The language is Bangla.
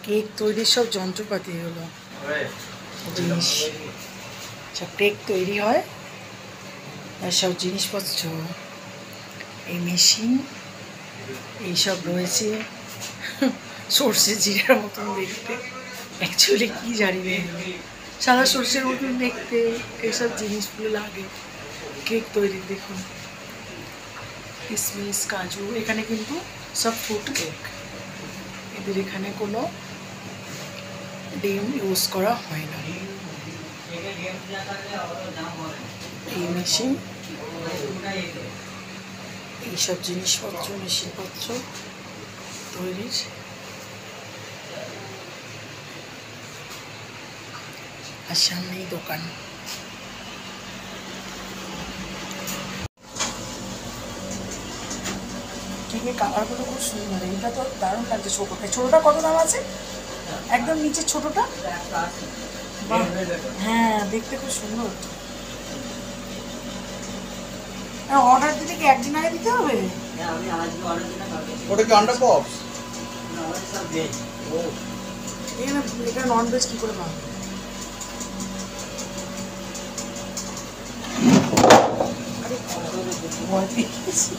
কেক তৈরির সব যন্ত্রপাতি হলো জিনিস, সব কেক তৈরি হয় আর সব জিনিসপত্র, এই মেশিন এইসব রয়েছে। সর্ষে জিরার মতন দেখতে, অ্যাকচুয়ালি কি জানি না, সাদা সর্ষের মতন দেখতে এইসব জিনিসগুলো লাগে কেক তৈরি। দেখুন কিশমিশ কাজু, এখানে কিন্তু সব ফ্রুট কেক, এদের এখানে কোনো ডিম ইউজ করা হয় না। এই মেশিন, এইসব জিনিসপত্র মেশিনপত্র তৈরির। আর সামনেই দোকান। কেকের কালারগুলো খুব সুন্দর, এইটা তো দারুণ লাগছে। ছোটোটা, ছোটোটা কত দাম আছে? একদম নিচে ছোটোটা, হ্যাঁ দেখতে খুব সুন্দর। অর্ডার দিতে কি একদিন আগে দিতে হবে? ওটা কি আন্ডার পপস? এখানে এটা নন ভেজ কী করে পাবো? আরে ভয় পেয়ে গেছি।